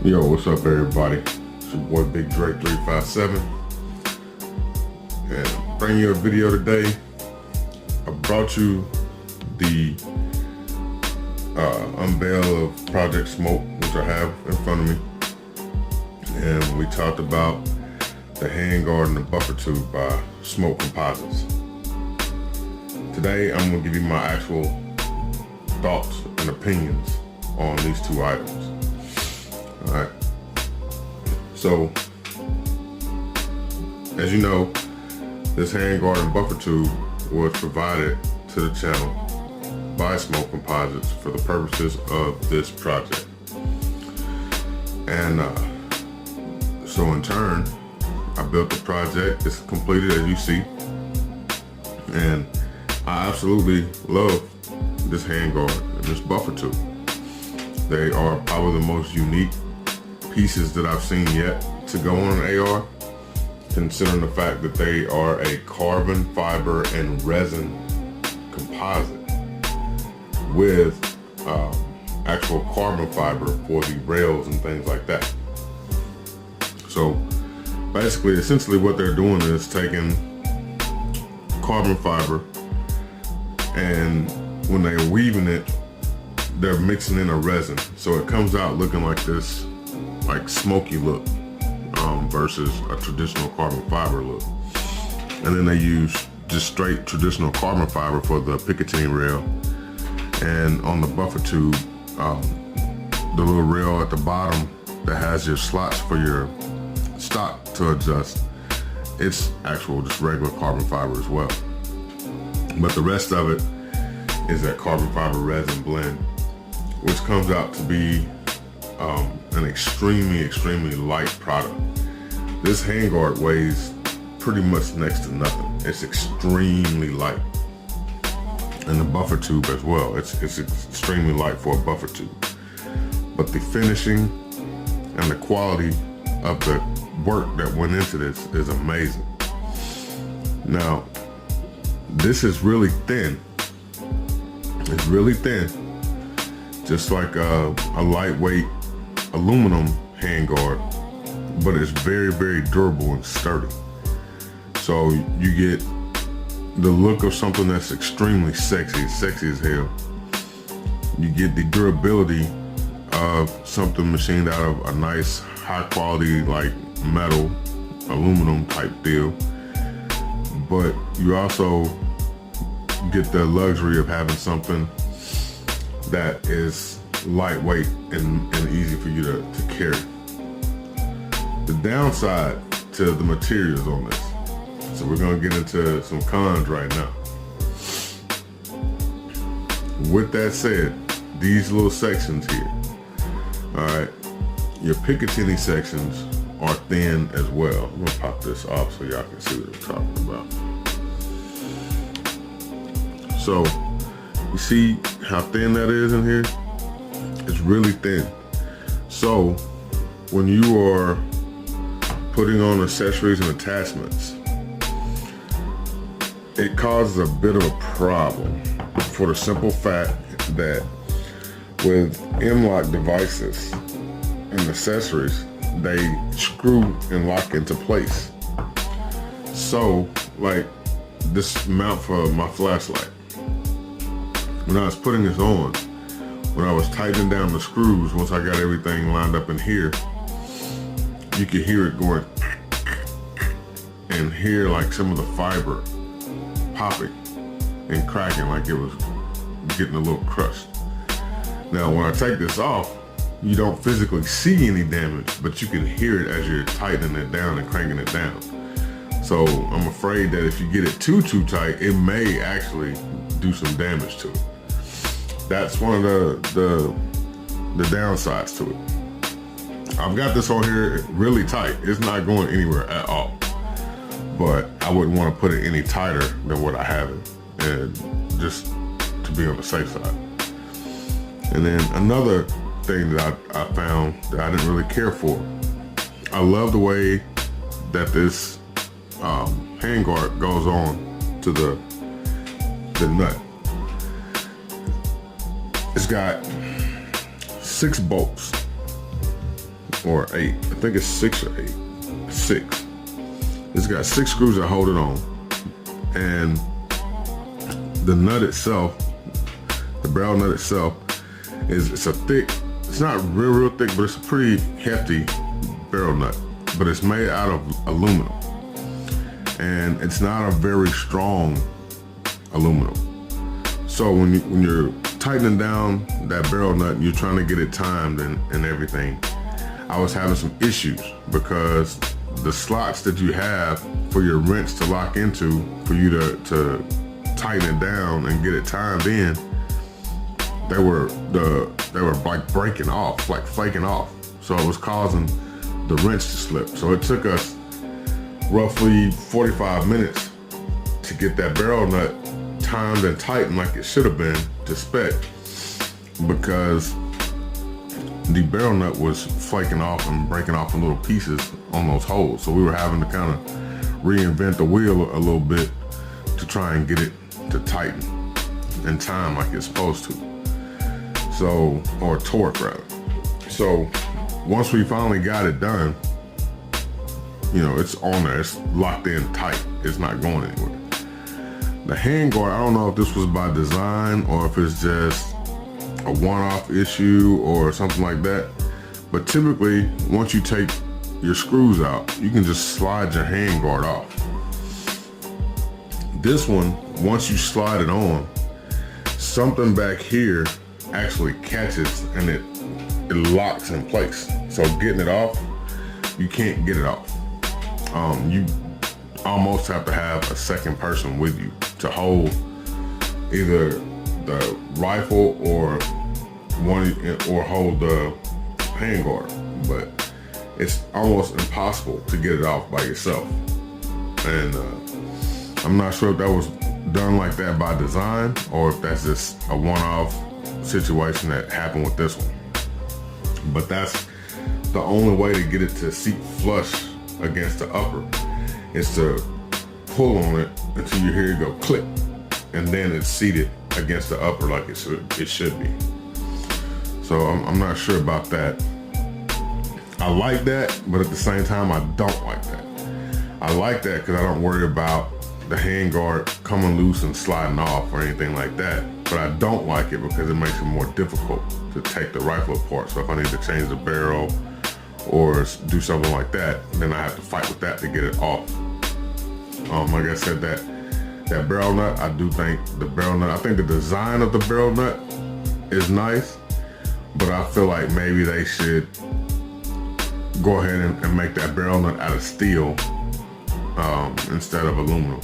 Yo, what's up everybody? It's your boy Big Dre 357 and bring you a video today. I brought you the unveil of Project Smoke, which I have in front of me, and we talked about the Handguard and the buffer tube by Smoke Composites. Today I'm going to give you my actual thoughts and opinions on these two items. Alright, so as you know, this Handguard and buffer tube was provided to the channel by Smoke Composites for the purposes of this project. And so in turn, I built the project. It's completed, as you see, and I absolutely love this Handguard and this buffer tube. They are probably the most unique pieces that I've seen yet to go on an AR, considering the fact that they are a carbon fiber and resin composite with actual carbon fiber for the rails and things like that. So basically, essentially what they're doing is taking carbon fiber, and when they're weaving it, they're mixing in a resin, so it comes out looking like this, like smoky look, versus a traditional carbon fiber look. And then they use just straight traditional carbon fiber for the Picatinny rail, and on the buffer tube, the little rail at the bottom that has your slots for your stock to adjust, it's actual just regular carbon fiber as well. But the rest of it is that carbon fiber resin blend, which comes out to be an extremely light product. This Handguard weighs pretty much next to nothing. It's extremely light, and the buffer tube as well. It's extremely light for a buffer tube, but the finishing and the quality of the work that went into this is amazing. Now, this is really thin. It's really thin, just like a lightweight aluminum Handguard, but it's very durable and sturdy. So you get the look of something that's extremely sexy as hell. You get the durability of something machined out of a nice high quality like metal, aluminum type deal, but you also get the luxury of having something that is lightweight and easy for you to carry. The downside to the materials on this, so we're going to get into some cons right now. With that said, these little sections here, all right, your Picatinny sections are thin as well. I'm gonna pop this off so y'all can see what I'm talking about. So you see how thin that is in here? It's really thin. So when you are putting on accessories and attachments, it causes a bit of a problem for the simple fact that with M-LOK devices and accessories, they screw and lock into place. So like this mount for my flashlight, when I was putting this on, when I was tightening down the screws, once I got everything lined up in here, you could hear it going and hear like some of the fiber popping and cracking like it was getting a little crushed. Now when I take this off, you don't physically see any damage, but you can hear it as you're tightening it down and cranking it down. So I'm afraid that if you get it too tight, it may actually do some damage to it. That's one of the downsides to it. I've got this on here really tight. It's not going anywhere at all. But I wouldn't want to put it any tighter than what I have it, and just to be on the safe side. And then another thing that I found that I didn't really care for. I love the way that this handguard goes on to the nut. It's got 6 bolts, or 8. I think it's 6 or 8. 6. It's got 6 screws that hold it on, and the nut itself, the barrel nut itself, it's a thick. It's not real thick, but it's a pretty hefty barrel nut. But it's made out of aluminum, and it's not a very strong aluminum. So when you're tightening down that barrel nut, you're trying to get it timed and everything, I was having some issues because the slots that you have for your wrench to lock into, for you to tighten it down and get it timed in, they were like breaking off, like flaking off. So it was causing the wrench to slip. So it took us roughly 45 minutes to get that barrel nut timed and tightened like it should have been to spec, because the barrel nut was flaking off and breaking off in little pieces on those holes. So we were having to kind of reinvent the wheel a little bit to try and get it to tighten and time like it's supposed to. So, or torque rather. So once we finally got it done, you know, it's on there, it's locked in tight, it's not going anywhere. The handguard, I don't know if this was by design or if it's just a one-off issue or something like that, but typically once you take your screws out, you can just slide your handguard off. This one, once you slide it on, something back here actually catches and it locks in place. So getting it off, you can't get it off. You almost have to have a second person with you to hold either the rifle or hold the handguard, but it's almost impossible to get it off by yourself. And I'm not sure if that was done like that by design or if that's just a one-off situation that happened with this one. But that's the only way to get it to seat flush against the upper, is to pull on it until you hear it go click, and then it's seated against the upper like it should be. So I'm not sure about that. I like that, but at the same time, I don't like that. I like that because I don't worry about the handguard coming loose and sliding off or anything like that. But I don't like it because it makes it more difficult to take the rifle apart. So if I need to change the barrel or do something like that, then I have to fight with that to get it off. Like I said, that barrel nut, I do think the barrel nut, I think the design of the barrel nut is nice, but I feel like maybe they should go ahead and make that barrel nut out of steel instead of aluminum,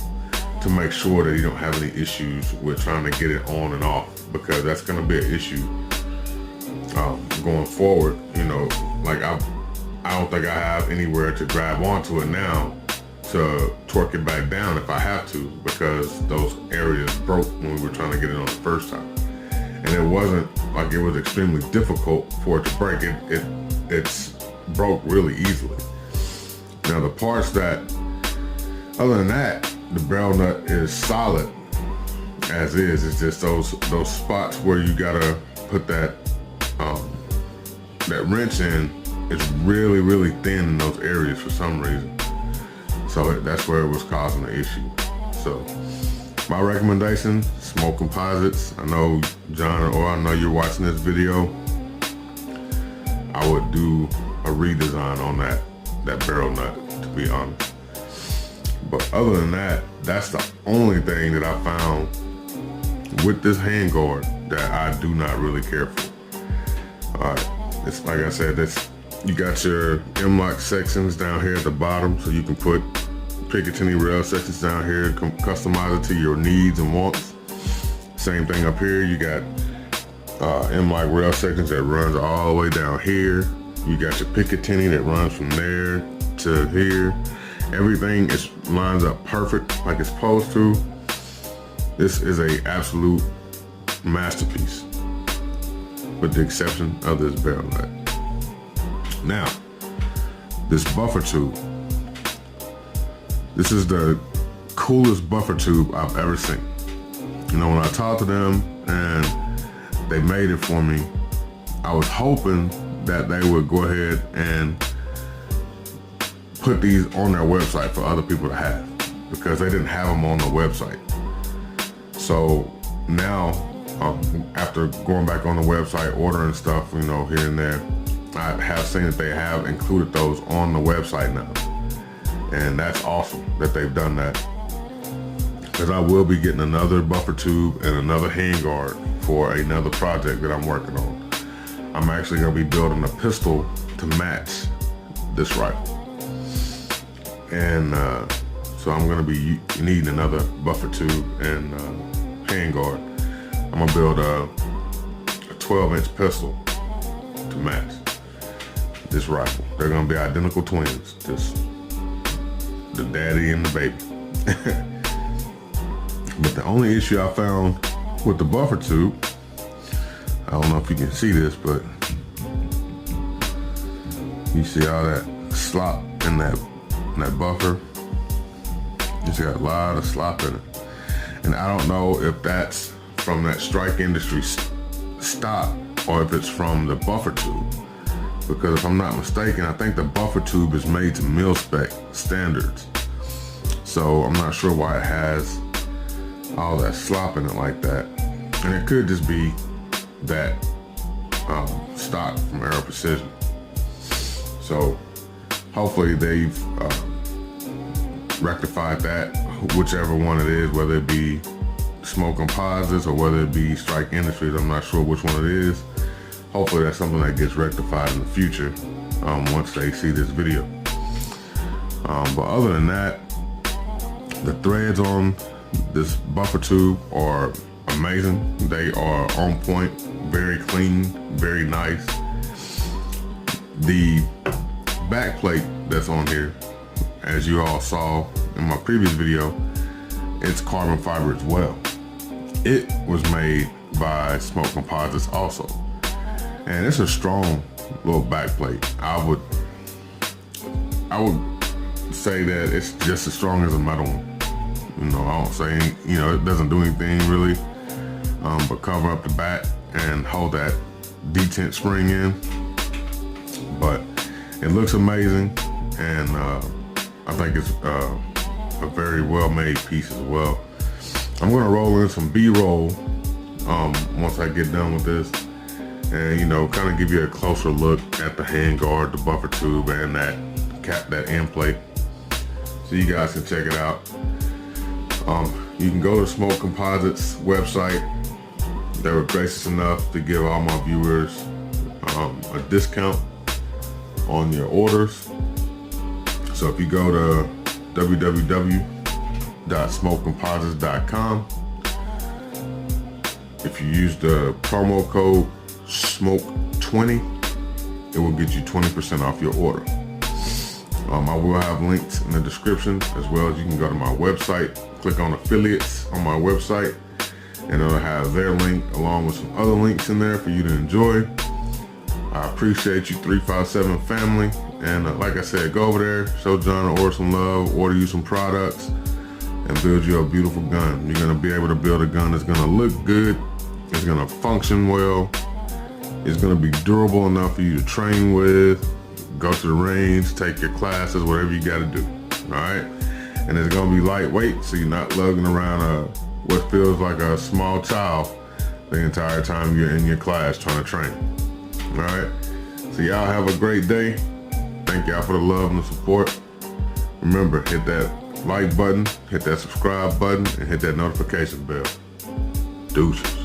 to make sure that you don't have any issues with trying to get it on and off, because that's going to be an issue going forward. You know, like I I don't think I have anywhere to grab onto it now to torque it back down if I have to, because those areas broke when we were trying to get it on the first time. And it wasn't like it was extremely difficult for it to break. It's broke really easily. Now the parts that, other than that, the barrel nut is solid as is. It's just those spots where you gotta put that that wrench in. It's really, really thin in those areas for some reason. So that's where it was causing the issue. So my recommendation, Smoke Composites. I know John, or I know you're watching this video. I would do a redesign on that barrel nut, to be honest. But other than that, that's the only thing that I found with this handguard that I do not really care for. It's like I said, you got your M-lock sections down here at the bottom, so you can put Picatinny rail sections down here, customize it to your needs and wants. Same thing up here, you got M-lock rail sections that runs all the way down here. You got your Picatinny that runs from there to here. Everything lines up perfect like it's supposed to. This is a absolute masterpiece, with the exception of this barrel nut. Now, this buffer tube. This is the coolest buffer tube I've ever seen. You know, when I talked to them and they made it for me, I was hoping that they would go ahead and put these on their website for other people to have, because they didn't have them on the website. So now, after going back on the website, ordering stuff, you know, here and there, I have seen that they have included those on the website now. And that's awesome that they've done that, because I will be getting another buffer tube and another handguard for another project that I'm working on. I'm actually going to be building a pistol to match this rifle. And so I'm going to be needing another buffer tube and handguard. I'm going to build a 12-inch pistol to match this rifle. They're going to be identical twins, just the daddy and the baby. But the only issue I found with the buffer tube, I don't know if you can see this, but you see all that slop in that buffer. It's got a lot of slop in it. And I don't know if that's from that Strike Industry stock or if it's from the buffer tube. Because if I'm not mistaken, I think the buffer tube is made to mil spec standards. So I'm not sure why it has all that slop in it like that. And it could just be that stock from Aero Precision. So hopefully they've rectified that, whichever one it is, whether it be Smoke Composites or whether it be Strike Industries. I'm not sure which one it is. Hopefully that's something that gets rectified in the future once they see this video. But other than that, the threads on this buffer tube are amazing. They are on point, very clean, very nice. The back plate that's on here, as you all saw in my previous video, it's carbon fiber as well. It was made by Smoke Composites also. And it's a strong little back plate. I would say that it's just as strong as a metal one. You know, I don't say, it doesn't do anything really, but cover up the back and hold that detent spring in. But it looks amazing, and I think it's a very well-made piece as well. I'm gonna roll in some B-roll once I get done with this, and kind of give you a closer look at the handguard, the buffer tube, and that end plate, so you guys can check it out. You can go to Smoke Composites website. They were gracious enough to give all my viewers a discount on your orders. So if you go to www.smokecomposites.com, if you use the promo code SMOKE20, it will get you 20% off your order. I will have links in the description, as well as you can go to my website, click on affiliates on my website, and it'll have their link along with some other links in there for you to enjoy. I appreciate you 357 family, and like I said, go over there, show John or some love, order you some products, and build you a beautiful gun. You're gonna be able to build a gun that's gonna look good, it's gonna function well, it's gonna be durable enough for you to train with, go to the range, take your classes, whatever you gotta do, all right? And it's gonna be lightweight, so you're not lugging around what feels like a small child the entire time you're in your class trying to train, all right? So y'all have a great day. Thank y'all for the love and the support. Remember, hit that like button, hit that subscribe button, and hit that notification bell. Deuces.